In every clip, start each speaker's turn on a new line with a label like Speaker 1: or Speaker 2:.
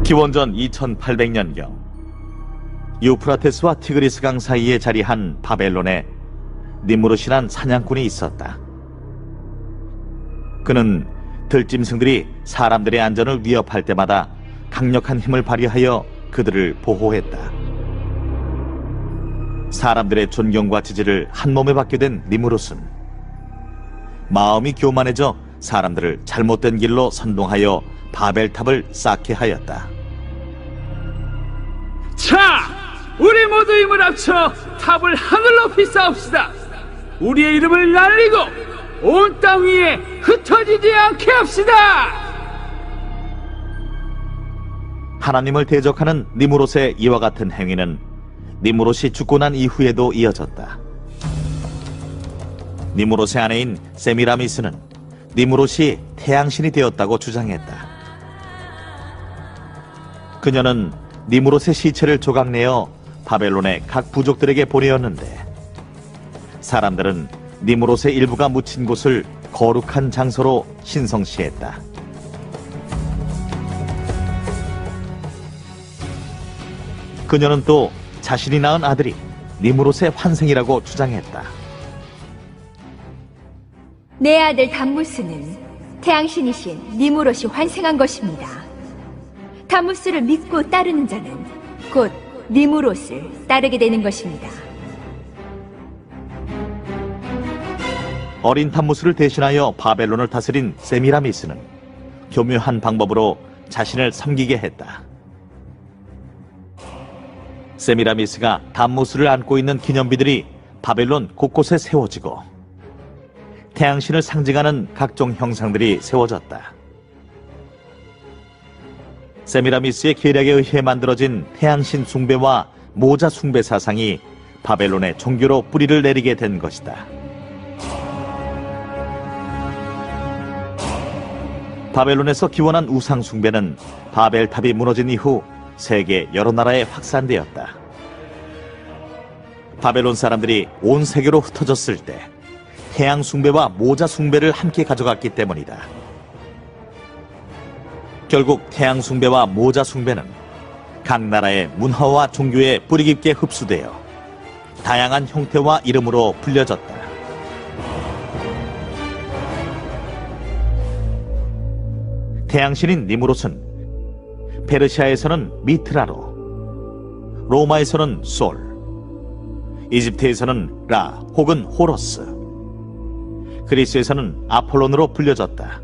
Speaker 1: 기원전 2800년경 유프라테스와 티그리스 강 사이에 자리한 바벨론에 니무롯이란 사냥꾼이 있었다. 그는 들짐승들이 사람들의 안전을 위협할 때마다 강력한 힘을 발휘하여 그들을 보호했다. 사람들의 존경과 지지를 한몸에 받게 된 니무롯은 마음이 교만해져 사람들을 잘못된 길로 선동하여 바벨탑을 쌓게 하였다.
Speaker 2: 자, 우리 모두 힘을 합쳐 탑을 하늘 높이 쌓읍시다. 우리의 이름을 날리고 온 땅 위에 흩어지지 않게 합시다.
Speaker 1: 하나님을 대적하는 니무롯의 이와 같은 행위는 니무롯이 죽고 난 이후에도 이어졌다. 니무롯의 아내인 세미라미스는 니무롯이 태양신이 되었다고 주장했다. 그녀는 니무롯의 시체를 조각내어 바벨론의 각 부족들에게 보내었는데 사람들은 니무롯의 일부가 묻힌 곳을 거룩한 장소로 신성시했다. 그녀는 또 자신이 낳은 아들이 니무롯의 환생이라고 주장했다.
Speaker 3: 내 아들 담무스는 태양신이신 니무롯이 환생한 것입니다. 담무스를 믿고 따르는 자는 곧 니무롯을 따르게 되는 것입니다.
Speaker 1: 어린 담무스를 대신하여 바벨론을 다스린 세미라미스는 교묘한 방법으로 자신을 섬기게 했다. 세미라미스가 담무스를 안고 있는 기념비들이 바벨론 곳곳에 세워지고 태양신을 상징하는 각종 형상들이 세워졌다. 세미라미스의 계략에 의해 만들어진 태양신 숭배와 모자 숭배 사상이 바벨론의 종교로 뿌리를 내리게 된 것이다. 바벨론에서 기원한 우상 숭배는 바벨탑이 무너진 이후 세계 여러 나라에 확산되었다. 바벨론 사람들이 온 세계로 흩어졌을 때 태양 숭배와 모자 숭배를 함께 가져갔기 때문이다. 결국 태양 숭배와 모자 숭배는 각 나라의 문화와 종교에 뿌리 깊게 흡수되어 다양한 형태와 이름으로 불려졌다. 태양신인 니무롯은 페르시아에서는 미트라로, 로마에서는 솔, 이집트에서는 라 혹은 호러스, 그리스에서는 아폴론으로 불려졌다.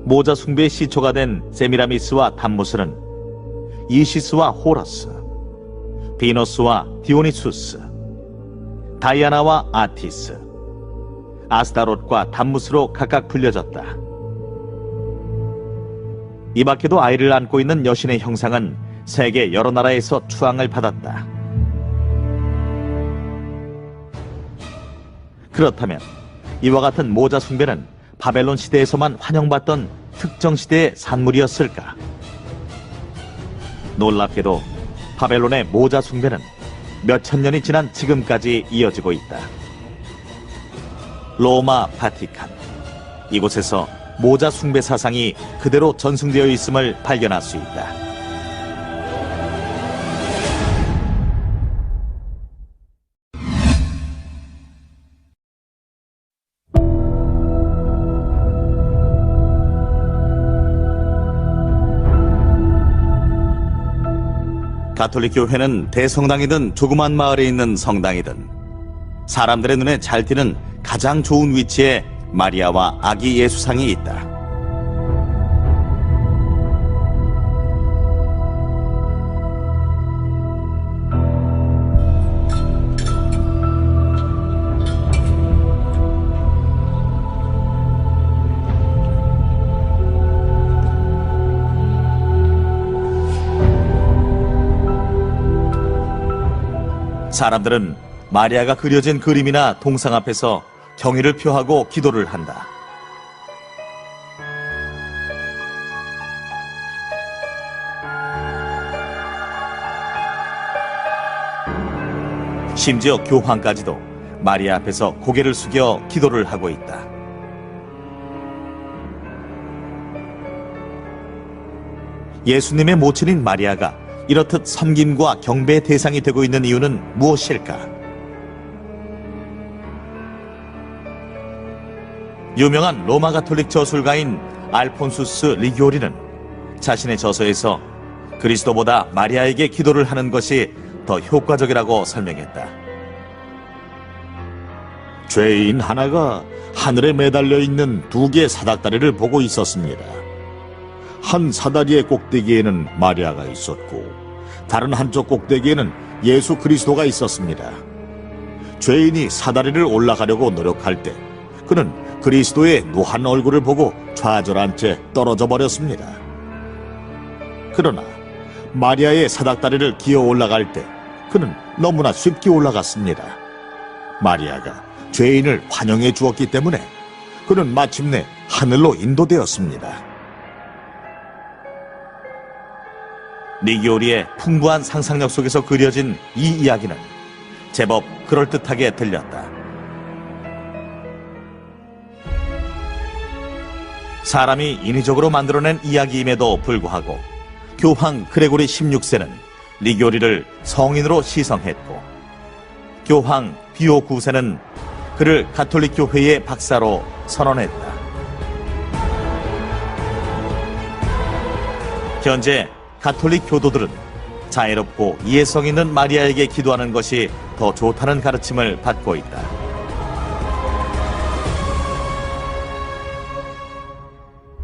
Speaker 1: 모자 숭배의 시초가 된 세미라미스와 담무스는 이시스와 호러스, 비너스와 디오니수스, 다이아나와 아티스, 아스타롯과 담무스로 각각 불려졌다. 이 밖에도 아이를 안고 있는 여신의 형상은 세계 여러 나라에서 추앙을 받았다. 그렇다면 이와 같은 모자 숭배는 바벨론 시대에서만 환영받던 특정 시대의 산물이었을까? 놀랍게도 바벨론의 모자 숭배는 몇천 년이 지난 지금까지 이어지고 있다. 로마 바티칸, 이곳에서 모자 숭배 사상이 그대로 전승되어 있음을 발견할 수 있다. 가톨릭 교회는 대성당이든 조그만 마을에 있는 성당이든 사람들의 눈에 잘 띄는 가장 좋은 위치에 마리아와 아기 예수상이 있다. 사람들은 마리아가 그려진 그림이나 동상 앞에서 경의를 표하고 기도를 한다. 심지어 교황까지도 마리아 앞에서 고개를 숙여 기도를 하고 있다. 예수님의 모친인 마리아가 이렇듯 섬김과 경배의 대상이 되고 있는 이유는 무엇일까? 유명한 로마 가톨릭 저술가인 알폰수스 리기오리는 자신의 저서에서 그리스도보다 마리아에게 기도를 하는 것이 더 효과적이라고 설명했다.
Speaker 4: 죄인 하나가 하늘에 매달려 있는 2개의 사닥다리를 보고 있었습니다. 한 사다리의 꼭대기에는 마리아가 있었고 다른 한쪽 꼭대기에는 예수 그리스도가 있었습니다. 죄인이 사다리를 올라가려고 노력할 때 그는 그리스도의 노한 얼굴을 보고 좌절한 채 떨어져 버렸습니다. 그러나 마리아의 사닥다리를 기어 올라갈 때 그는 너무나 쉽게 올라갔습니다. 마리아가 죄인을 환영해 주었기 때문에 그는 마침내 하늘로 인도되었습니다.
Speaker 1: 리기오리의 풍부한 상상력 속에서 그려진 이 이야기는 제법 그럴듯하게 들렸다. 사람이 인위적으로 만들어낸 이야기임에도 불구하고 교황 그레고리 16세는 리기오리를 성인으로 시성했고 교황 비오 9세는 그를 가톨릭 교회의 박사로 선언했다. 현재 가톨릭 교도들은 자애롭고 이해성 있는 마리아에게 기도하는 것이 더 좋다는 가르침을 받고 있다.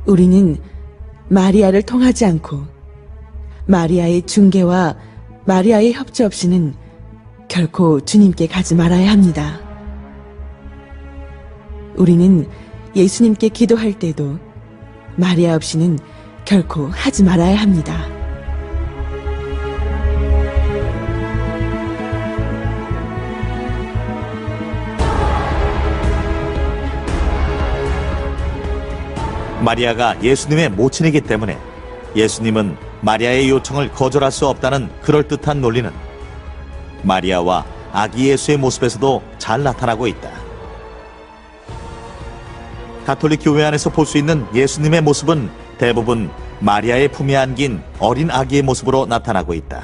Speaker 5: 우리는 마리아를 통하지 않고 마리아의 중개와 마리아의 협조 없이는 결코 주님께 가지 말아야 합니다. 우리는 예수님께 기도할 때도 마리아 없이는 결코 하지 말아야 합니다.
Speaker 1: 마리아가 예수님의 모친이기 때문에 예수님은 마리아의 요청을 거절할 수 없다는 그럴듯한 논리는 마리아와 아기 예수의 모습에서도 잘 나타나고 있다. 가톨릭 교회 안에서 볼 수 있는 예수님의 모습은 대부분 마리아의 품에 안긴 어린 아기의 모습으로 나타나고 있다.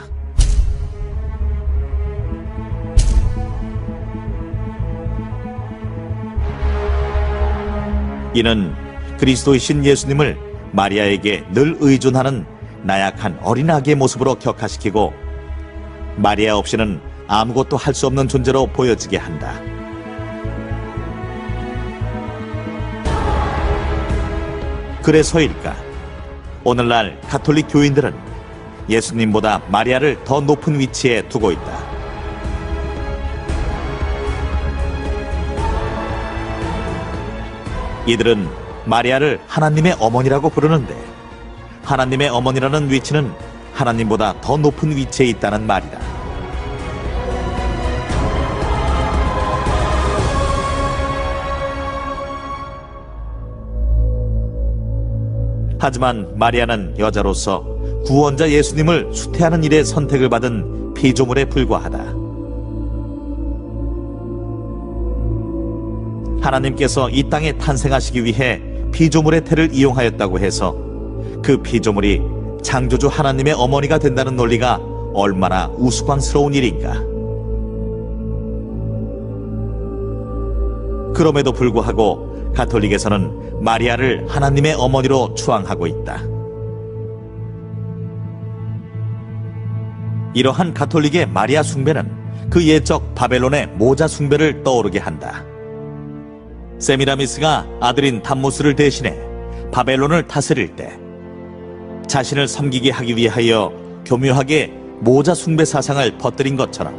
Speaker 1: 이는 그리스도이신 예수님을 마리아에게 늘 의존하는 나약한 어린 아기의 모습으로 격화시키고 마리아 없이는 아무것도 할 수 없는 존재로 보여지게 한다. 그래서일까? 오늘날 가톨릭 교인들은 예수님보다 마리아를 더 높은 위치에 두고 있다. 이들은 마리아를 하나님의 어머니라고 부르는데 하나님의 어머니라는 위치는 하나님보다 더 높은 위치에 있다는 말이다. 하지만 마리아는 여자로서 구원자 예수님을 수태하는 일에 선택을 받은 피조물에 불과하다. 하나님께서 이 땅에 탄생하시기 위해 피조물의 태를 이용하였다고 해서 그 피조물이 창조주 하나님의 어머니가 된다는 논리가 얼마나 우스꽝스러운 일인가. 그럼에도 불구하고 가톨릭에서는 마리아를 하나님의 어머니로 추앙하고 있다. 이러한 가톨릭의 마리아 숭배는 그 옛적 바벨론의 모자 숭배를 떠오르게 한다. 세미라미스가 아들인 담무스를 대신해 바벨론을 다스릴 때 자신을 섬기게 하기 위하여 교묘하게 모자 숭배 사상을 퍼뜨린 것처럼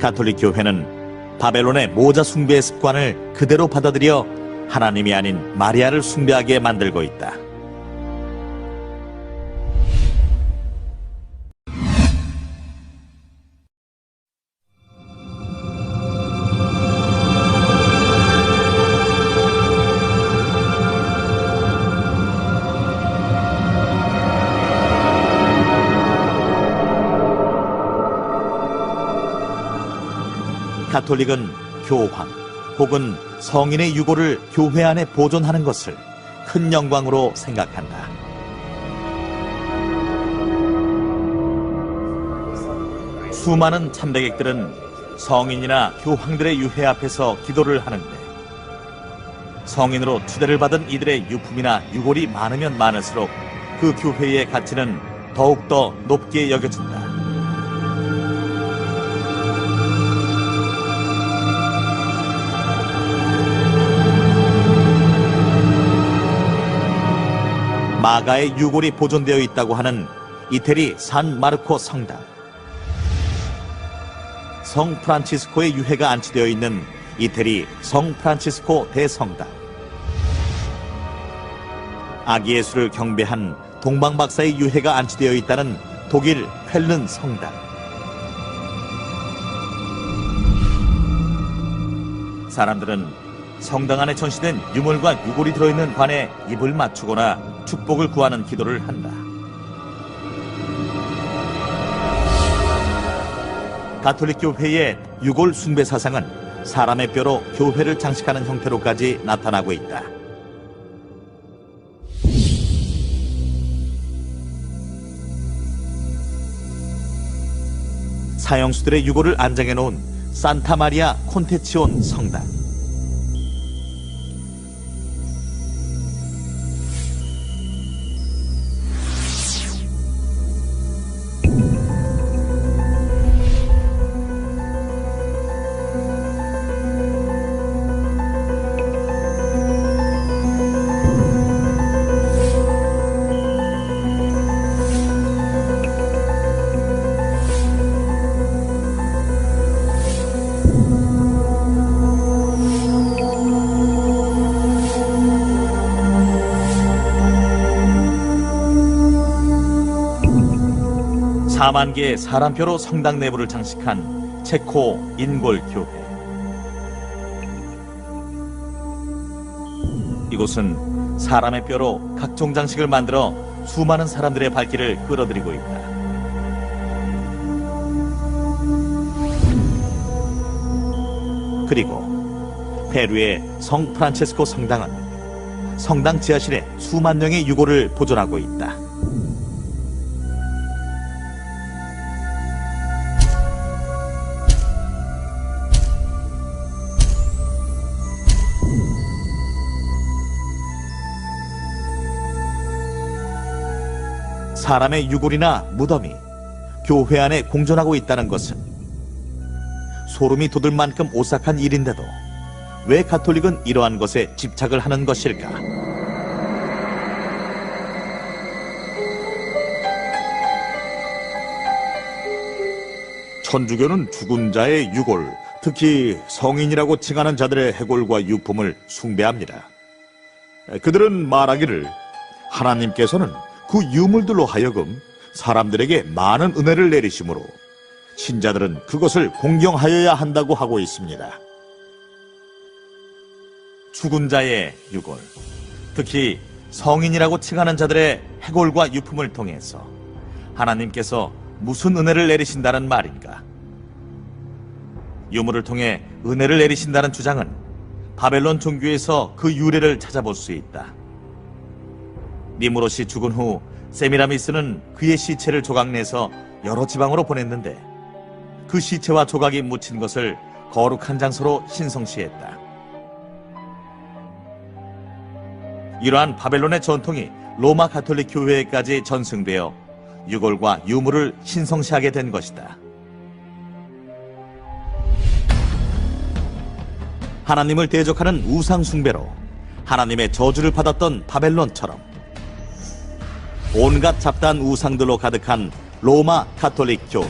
Speaker 1: 가톨릭 교회는 바벨론의 모자 숭배의 습관을 그대로 받아들여 하나님이 아닌 마리아를 숭배하게 만들고 있다. 가톨릭은 교황 혹은 성인의 유고를 교회 안에 보존하는 것을 큰 영광으로 생각한다. 수많은 참배객들은 성인이나 교황들의 유해 앞에서 기도를 하는데 성인으로 추대를 받은 이들의 유품이나 유골이 많으면 많을수록 그 교회의 가치는 더욱더 높게 여겨진다. 마가의 유골이 보존되어 있다고 하는 이태리 산 마르코 성당. 성 프란치스코의 유해가 안치되어 있는 이태리 성 프란치스코 대성당. 아기 예수를 경배한 동방박사의 유해가 안치되어 있다는 독일 쾰른 성당. 사람들은 성당 안에 전시된 유물과 유골이 들어있는 관에 입을 맞추거나 축복을 구하는 기도를 한다. 가톨릭 교회의 유골 숭배 사상은 사람의 뼈로 교회를 장식하는 형태로까지 나타나고 있다. 사형수들의 유골을 안장해 놓은 산타 마리아 콘테치온 성당. (4만) 개의 사람표로 성당 내부를 장식한 체코 인골교회. 이곳은 사람의 뼈로 각종 장식을 만들어 수많은 사람들의 발길을 끌어들이고 있다. 그리고 페루의 성 프란체스코 성당은 성당 지하실에 수만 명의 유골을 보존하고 있다. 사람의 유골이나 무덤이 교회 안에 공존하고 있다는 것은 소름이 돋을 만큼 오싹한 일인데도 왜 가톨릭은 이러한 것에 집착을 하는 것일까?
Speaker 4: 천주교는 죽은 자의 유골, 특히 성인이라고 칭하는 자들의 해골과 유품을 숭배합니다. 그들은 말하기를 하나님께서는 그 유물들로 하여금 사람들에게 많은 은혜를 내리심으로 신자들은 그것을 공경하여야 한다고 하고 있습니다.
Speaker 1: 죽은 자의 유골, 특히 성인이라고 칭하는 자들의 해골과 유품을 통해서 하나님께서 무슨 은혜를 내리신다는 말인가? 유물을 통해 은혜를 내리신다는 주장은 바벨론 종교에서 그 유래를 찾아볼 수 있다. 니무롯이 죽은 후 세미라미스는 그의 시체를 조각내서 여러 지방으로 보냈는데 그 시체와 조각이 묻힌 것을 거룩한 장소로 신성시했다. 이러한 바벨론의 전통이 로마 가톨릭 교회에까지 전승되어 유골과 유물을 신성시하게 된 것이다. 하나님을 대적하는 우상 숭배로 하나님의 저주를 받았던 바벨론처럼 온갖 잡다한 우상들로 가득한 로마 가톨릭 교회.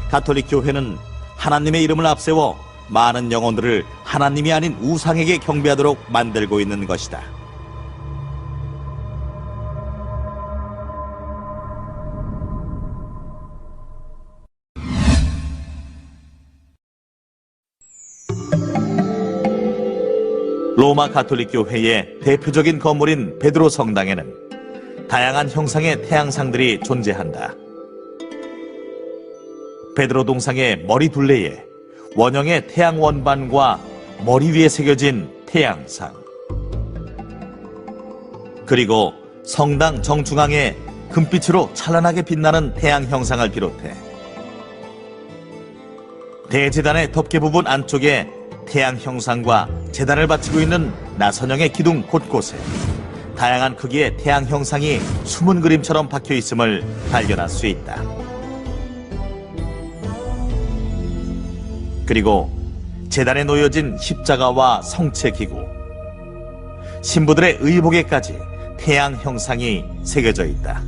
Speaker 1: 가톨릭 교회는 하나님의 이름을 앞세워 많은 영혼들을 하나님이 아닌 우상에게 경배하도록 만들고 있는 것이다. 로마 가톨릭 교회의 대표적인 건물인 베드로 성당에는 다양한 형상의 태양상들이 존재한다. 베드로 동상의 머리 둘레에 원형의 태양 원반과 머리 위에 새겨진 태양상, 그리고 성당 정중앙에 금빛으로 찬란하게 빛나는 태양 형상을 비롯해 대제단의 덮개 부분 안쪽에 태양 형상과 제단을 바치고 있는 나선형의 기둥 곳곳에 다양한 크기의 태양 형상이 숨은 그림처럼 박혀 있음을 발견할 수 있다. 그리고 제단에 놓여진 십자가와 성체 기구, 신부들의 의복에까지 태양 형상이 새겨져 있다.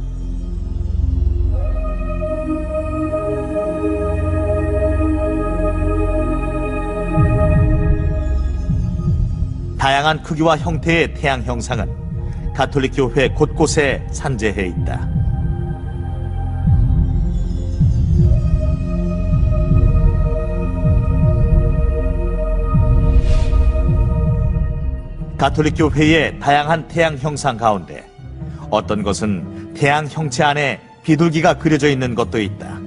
Speaker 1: 다양한 크기와 형태의 태양 형상은 가톨릭 교회 곳곳에 산재해 있다. 가톨릭 교회의 다양한 태양 형상 가운데 어떤 것은 태양 형체 안에 비둘기가 그려져 있는 것도 있다.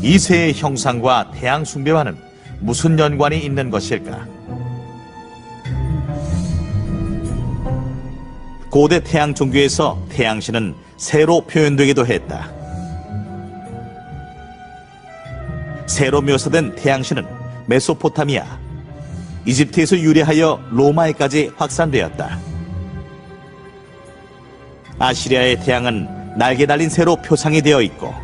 Speaker 1: 이 새의 형상과 태양 숭배와는 무슨 연관이 있는 것일까? 고대 태양 종교에서 태양신은 새로 표현되기도 했다. 새로 묘사된 태양신은 메소포타미아, 이집트에서 유래하여 로마에까지 확산되었다. 아시리아의 태양은 날개 달린 새로 표상이 되어 있고,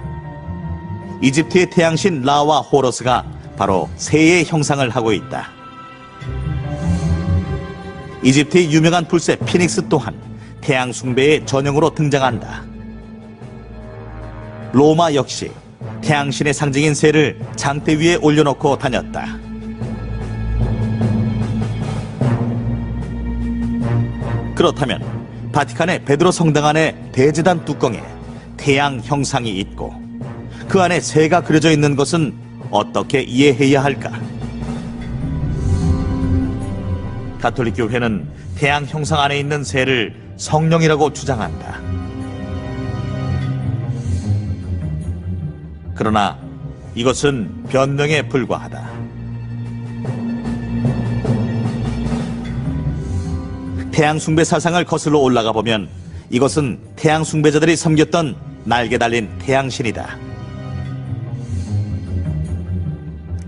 Speaker 1: 이집트의 태양신 라와 호러스가 바로 새의 형상을 하고 있다. 이집트의 유명한 불새 피닉스 또한 태양 숭배의 전형으로 등장한다. 로마 역시 태양신의 상징인 새를 장대 위에 올려놓고 다녔다. 그렇다면 바티칸의 베드로 성당 안에 대제단 뚜껑에 태양 형상이 있고 그 안에 새가 그려져 있는 것은 어떻게 이해해야 할까? 가톨릭 교회는 태양 형상 안에 있는 새를 성령이라고 주장한다. 그러나 이것은 변명에 불과하다. 태양 숭배 사상을 거슬러 올라가 보면 이것은 태양 숭배자들이 섬겼던 날개 달린 태양신이다.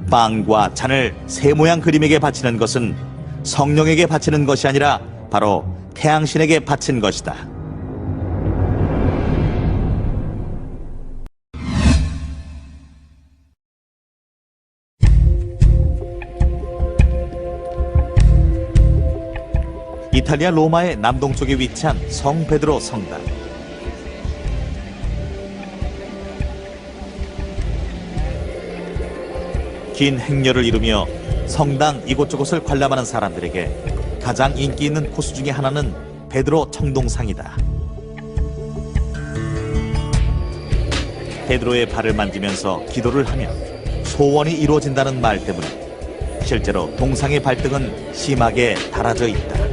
Speaker 1: 빵과 잔을 새 모양 그림에게 바치는 것은 성령에게 바치는 것이 아니라 바로 태양신에게 바친 것이다. 이탈리아 로마의 남동쪽에 위치한 성 베드로 성당. 긴 행렬을 이루며 성당 이곳저곳을 관람하는 사람들에게 가장 인기 있는 코스 중에 하나는 베드로 청동상이다. 베드로의 발을 만지면서 기도를 하면 소원이 이루어진다는 말 때문에 실제로 동상의 발등은 심하게 달아져 있다.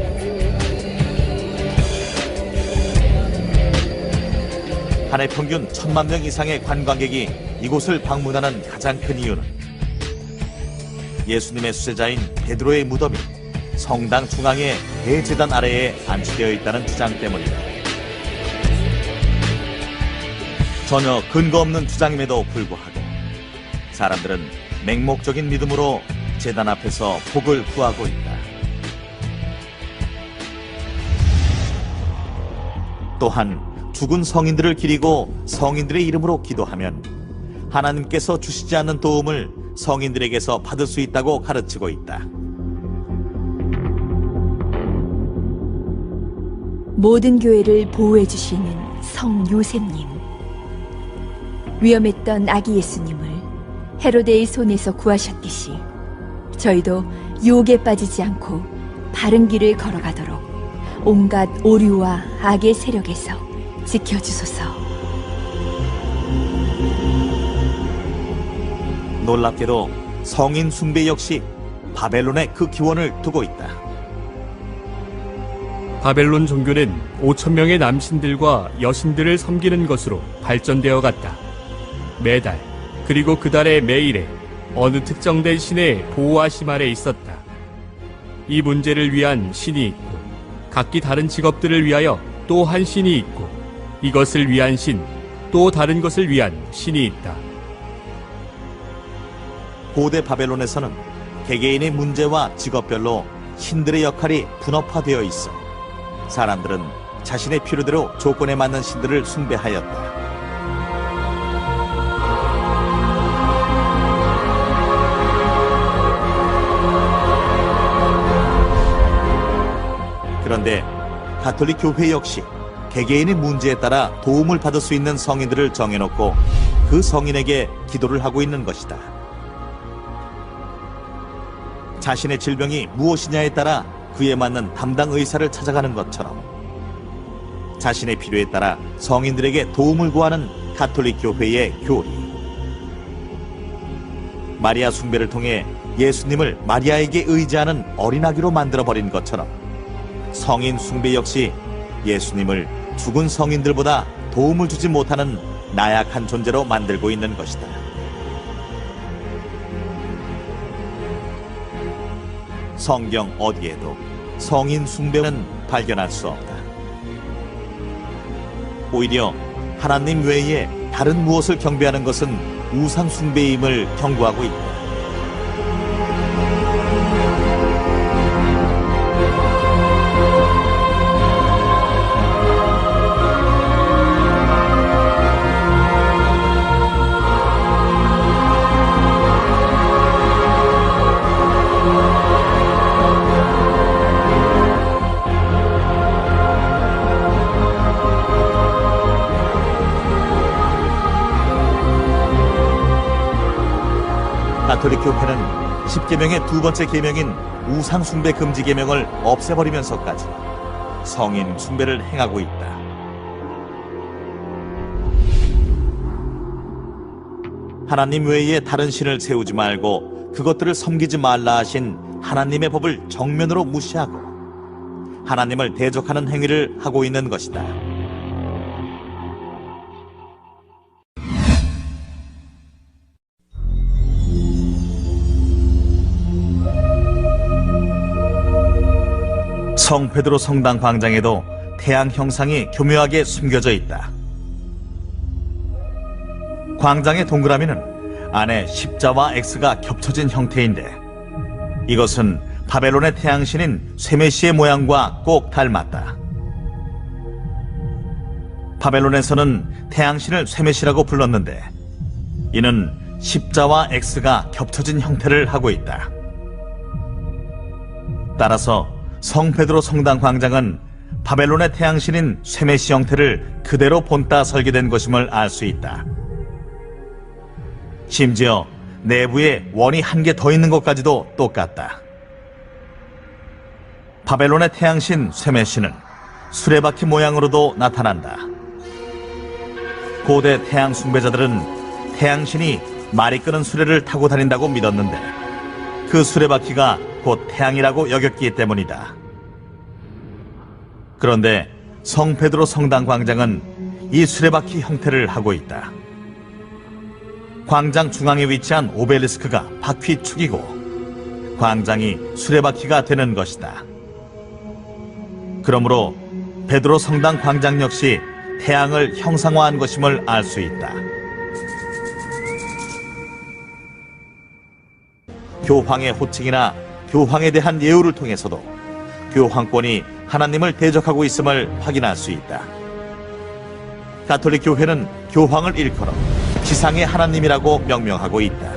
Speaker 1: 한 해 평균 1,000만 명 이상의 관광객이 이곳을 방문하는 가장 큰 이유는 예수님의 수제자인 베드로의 무덤이 성당 중앙의 대제단 아래에 안치되어 있다는 주장 때문이다. 전혀 근거 없는 주장임에도 불구하고 사람들은 맹목적인 믿음으로 제단 앞에서 복을 구하고 있다. 또한 죽은 성인들을 기리고 성인들의 이름으로 기도하면 하나님께서 주시지 않는 도움을 성인들에게서 받을 수 있다고 가르치고 있다.
Speaker 3: 모든 교회를 보호해 주시는 성 요셉님, 위험했던 아기 예수님을 헤로데의 손에서 구하셨듯이 저희도 유혹에 빠지지 않고 바른 길을 걸어가도록 온갖 오류와 악의 세력에서 지켜주소서.
Speaker 1: 놀랍게도 성인 숭배 역시 바벨론에 그 기원을 두고 있다.
Speaker 6: 바벨론 종교는 5,000명의 남신들과 여신들을 섬기는 것으로 발전되어 갔다. 매달, 그리고 그 달의 매일에 어느 특정된 신의 보호하심 아래 있었다. 이 문제를 위한 신이 있고, 각기 다른 직업들을 위하여 또 한 신이 있고, 이것을 위한 신, 또 다른 것을 위한 신이 있다.
Speaker 1: 고대 바벨론에서는 개개인의 문제와 직업별로 신들의 역할이 분업화되어 있어 사람들은 자신의 필요대로 조건에 맞는 신들을 숭배하였다. 그런데 가톨릭 교회 역시 개개인의 문제에 따라 도움을 받을 수 있는 성인들을 정해놓고 그 성인에게 기도를 하고 있는 것이다. 자신의 질병이 무엇이냐에 따라 그에 맞는 담당 의사를 찾아가는 것처럼 자신의 필요에 따라 성인들에게 도움을 구하는 가톨릭 교회의 교리. 마리아 숭배를 통해 예수님을 마리아에게 의지하는 어린아기로 만들어버린 것처럼 성인 숭배 역시 예수님을 죽은 성인들보다 도움을 주지 못하는 나약한 존재로 만들고 있는 것이다. 성경 어디에도 성인 숭배는 발견할 수 없다. 오히려 하나님 외에 다른 무엇을 경배하는 것은 우상 숭배임을 경고하고 있다. 가톨릭 교회는 10계명의 두 번째 계명인 우상 숭배 금지 계명을 없애버리면서까지 성인 숭배를 행하고 있다. 하나님 외에 다른 신을 세우지 말고 그것들을 섬기지 말라 하신 하나님의 법을 정면으로 무시하고 하나님을 대적하는 행위를 하고 있는 것이다. 성페드로 성당 광장에도 태양 형상이 교묘하게 숨겨져 있다. 광장의 동그라미는 안에 십자와 X가 겹쳐진 형태인데 이것은 바벨론의 태양신인 쇠메시의 모양과 꼭 닮았다. 바벨론에서는 태양신을 쇠메시라고 불렀는데 이는 십자와 X가 겹쳐진 형태를 하고 있다. 따라서 성페드로 성당 광장은 바벨론의 태양신인 쇠메시 형태를 그대로 본따 설계된 것임을 알 수 있다. 심지어 내부에 원이 한 개 더 있는 것까지도 똑같다. 바벨론의 태양신 쇠메시는 수레바퀴 모양으로도 나타난다. 고대 태양 숭배자들은 태양신이 말이 끄는 수레를 타고 다닌다고 믿었는데 그 수레바퀴가 곧 태양이라고 여겼기 때문이다. 그런데 성페드로 성당 광장은 이 수레바퀴 형태를 하고 있다. 광장 중앙에 위치한 오벨리스크가 바퀴축이고 광장이 수레바퀴가 되는 것이다. 그러므로 베드로 성당 광장 역시 태양을 형상화한 것임을 알 수 있다. 교황의 호칭이나 교황에 대한 예우를 통해서도 교황권이 하나님을 대적하고 있음을 확인할 수 있다. 가톨릭 교회는 교황을 일컬어 지상의 하나님이라고 명명하고 있다.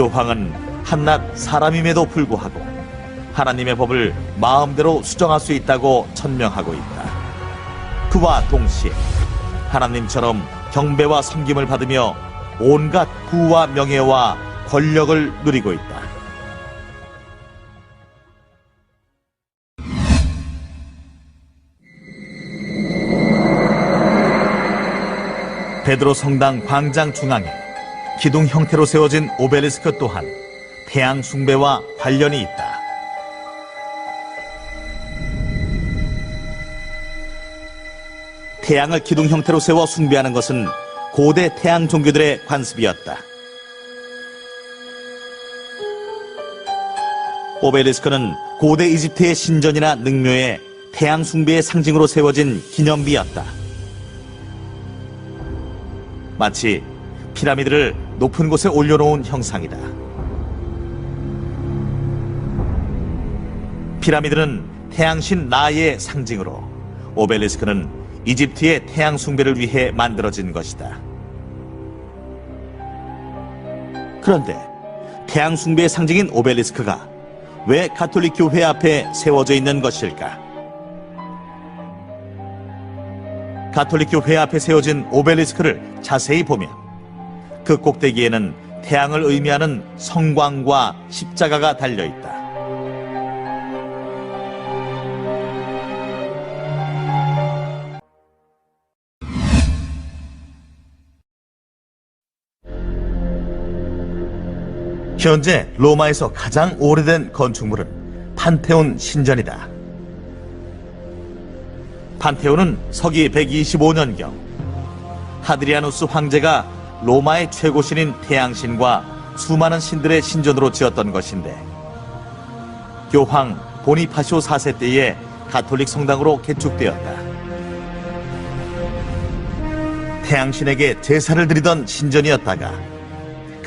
Speaker 1: 교황은 한낱 사람임에도 불구하고 하나님의 법을 마음대로 수정할 수 있다고 천명하고 있다. 그와 동시에 하나님처럼 경배와 섬김을 받으며 온갖 부와 명예와 권력을 누리고 있다. 베드로 성당 광장 중앙에 기둥 형태로 세워진 오벨리스크 또한 태양 숭배와 관련이 있다. 태양을 기둥 형태로 세워 숭배하는 것은 고대 태양 종교들의 관습이었다. 오벨리스크는 고대 이집트의 신전이나 능묘에 태양 숭배의 상징으로 세워진 기념비였다. 마치 피라미드를 높은 곳에 올려놓은 형상이다. 피라미드는 태양신 라의 상징으로 오벨리스크는 이집트의 태양 숭배를 위해 만들어진 것이다. 그런데 태양 숭배의 상징인 오벨리스크가 왜 가톨릭 교회 앞에 세워져 있는 것일까? 가톨릭 교회 앞에 세워진 오벨리스크를 자세히 보면 그 꼭대기에는 태양을 의미하는 성광과 십자가가 달려있다. 현재 로마에서 가장 오래된 건축물은 판테온 신전이다. 판테온은 서기 125년경 하드리아누스 황제가 로마의 최고신인 태양신과 수많은 신들의 신전으로 지었던 것인데 교황 보니파시오 4세 때에 가톨릭 성당으로 개축되었다. 태양신에게 제사를 드리던 신전이었다가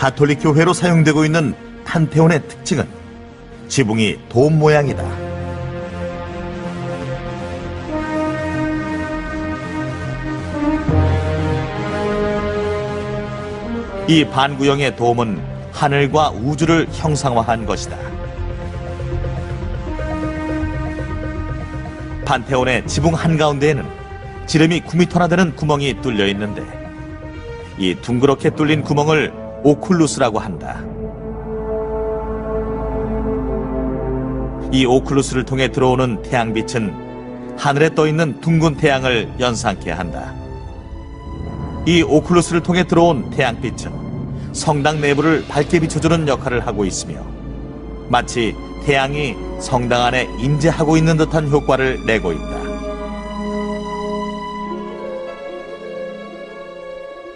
Speaker 1: 가톨릭 교회로 사용되고 있는 판테온의 특징은 지붕이 돔 모양이다. 이 반구형의 돔은 하늘과 우주를 형상화한 것이다. 판테온의 지붕 한가운데에는 지름이 9m나 되는 구멍이 뚫려 있는데 이 둥그렇게 뚫린 구멍을 오쿨루스라고 한다. 이 오쿨루스를 통해 들어오는 태양빛은 하늘에 떠있는 둥근 태양을 연상케 한다. 이 오쿨루스를 통해 들어온 태양빛은 성당 내부를 밝게 비춰주는 역할을 하고 있으며 마치 태양이 성당 안에 임재하고 있는 듯한 효과를 내고 있다.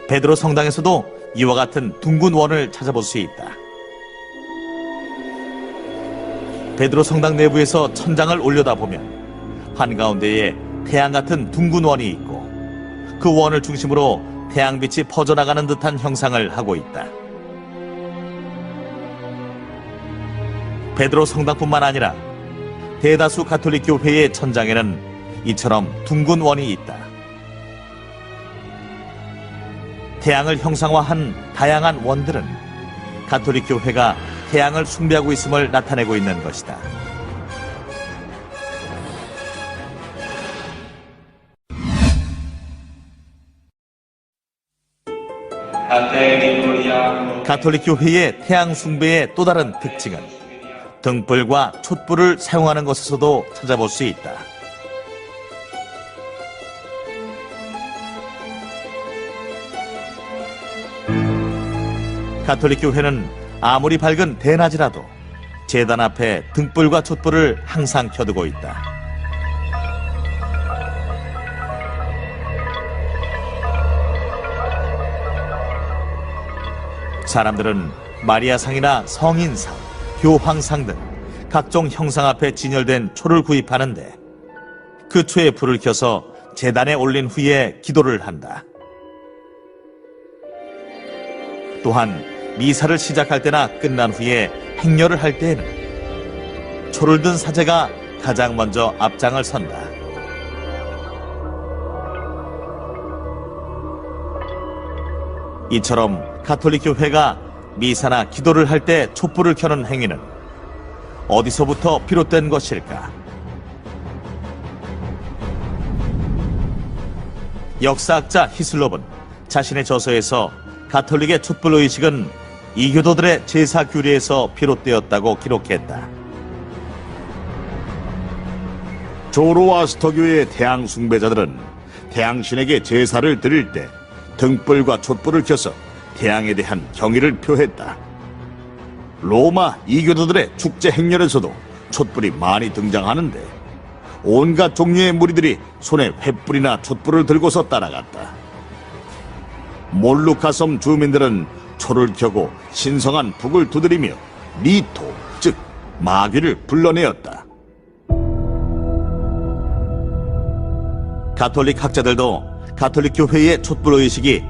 Speaker 1: 베드로 성당에서도 이와 같은 둥근 원을 찾아볼 수 있다. 베드로 성당 내부에서 천장을 올려다보면 한가운데에 태양 같은 둥근 원이 있고 그 원을 중심으로 태양빛이 퍼져나가는 듯한 형상을 하고 있다. 베드로 성당뿐만 아니라 대다수 가톨릭 교회의 천장에는 이처럼 둥근 원이 있다. 태양을 형상화한 다양한 원들은 가톨릭 교회가 태양을 숭배하고 있음을 나타내고 있는 것이다. 가톨릭 교회의 태양 숭배의 또 다른 특징은 등불과 촛불을 사용하는 것에서도 찾아볼 수 있다. 가톨릭 교회는 아무리 밝은 대낮이라도 제단 앞에 등불과 촛불을 항상 켜두고 있다. 사람들은 마리아상이나 성인상, 교황상 등 각종 형상 앞에 진열된 초를 구입하는데 그 초에 불을 켜서 제단에 올린 후에 기도를 한다. 또한 미사를 시작할 때나 끝난 후에 행렬을 할 때에는 초를 든 사제가 가장 먼저 앞장을 선다. 이처럼 가톨릭 교회가 미사나 기도를 할 때 촛불을 켜는 행위는 어디서부터 비롯된 것일까? 역사학자 히슬롭은 자신의 저서에서 가톨릭의 촛불 의식은 이교도들의 제사 규례에서 비롯되었다고 기록했다.
Speaker 4: 조로아스터교의 태양 숭배자들은 태양신에게 제사를 드릴 때 등불과 촛불을 켜서 태양에 대한 경의를 표했다. 로마 이교도들의 축제 행렬에서도 촛불이 많이 등장하는데 온갖 종류의 무리들이 손에 횃불이나 촛불을 들고서 따라갔다. 몰루카 섬 주민들은 초를 켜고 신성한 북을 두드리며 리토, 즉 마귀를 불러내었다.
Speaker 1: 가톨릭 학자들도 가톨릭 교회의 촛불 의식이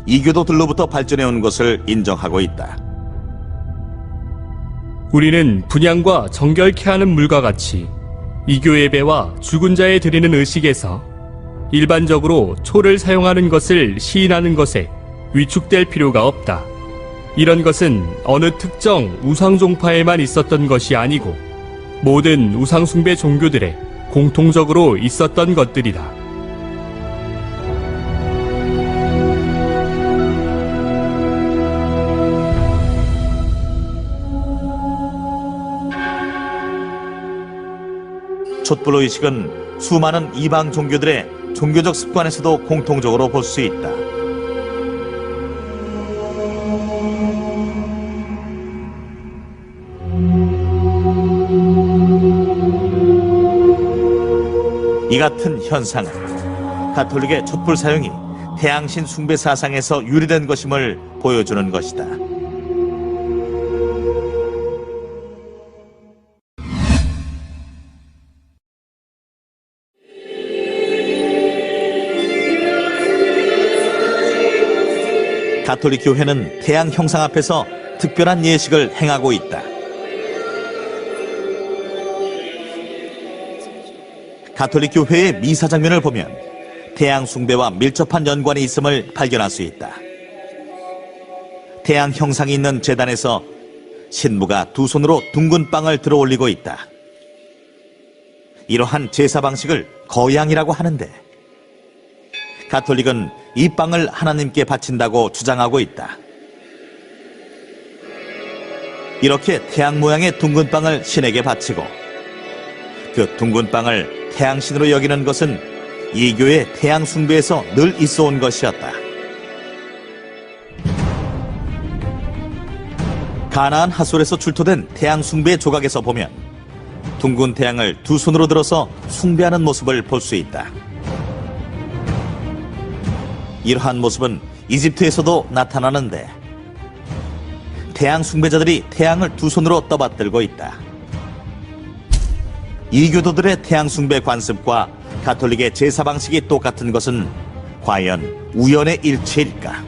Speaker 1: 이교도들로부터 발전해온 것을 인정하고 있다.
Speaker 6: 우리는 분향과 정결케 하는 물과 같이 이교 예배와 죽은 자에 드리는 의식에서 일반적으로 초를 사용하는 것을 시인하는 것에 위축될 필요가 없다. 이런 것은 어느 특정 우상종파에만 있었던 것이 아니고 모든 우상숭배 종교들에 공통적으로 있었던 것들이다.
Speaker 1: 촛불 의식은 수많은 이방 종교들의 종교적 습관에서도 공통적으로 볼 수 있다. 이 같은 현상은 가톨릭의 촛불 사용이 태양신 숭배 사상에서 유래된 것임을 보여주는 것이다. 가톨릭 교회는 태양 형상 앞에서 특별한 예식을 행하고 있다. 가톨릭 교회의 미사 장면을 보면 태양 숭배와 밀접한 연관이 있음을 발견할 수 있다. 태양 형상이 있는 제단에서 신부가 두 손으로 둥근 빵을 들어 올리고 있다. 이러한 제사 방식을 거양이라고 하는데 가톨릭은 이 빵을 하나님께 바친다고 주장하고 있다. 이렇게 태양 모양의 둥근 빵을 신에게 바치고 그 둥근 빵을 태양신으로 여기는 것은 이교의 태양 숭배에서 늘 있어온 것이었다. 가나안 하솔에서 출토된 태양 숭배 조각에서 보면 둥근 태양을 두 손으로 들어서 숭배하는 모습을 볼 수 있다. 이러한 모습은 이집트에서도 나타나는데 태양 숭배자들이 태양을 두 손으로 떠받들고 있다. 이교도들의 태양 숭배 관습과 가톨릭의 제사 방식이 똑같은 것은 과연 우연의 일치일까?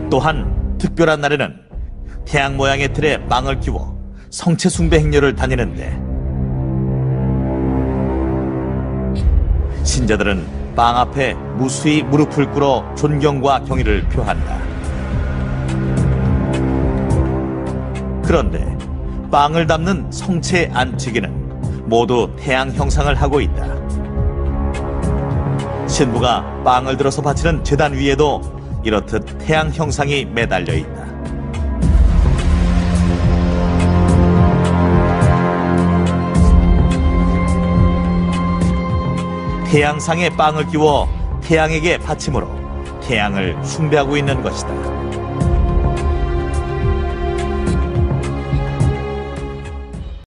Speaker 1: 또한 특별한 날에는 태양 모양의 틀에 빵을 끼워 성체 숭배 행렬을 다니는데 신자들은 빵 앞에 무수히 무릎을 꿇어 존경과 경의를 표한다. 그런데 빵을 담는 성체 안치기는 모두 태양 형상을 하고 있다. 신부가 빵을 들어서 바치는 제단 위에도 이렇듯 태양 형상이 매달려 있다. 태양상에 빵을 끼워 태양에게 바침으로 태양을 숭배하고 있는 것이다.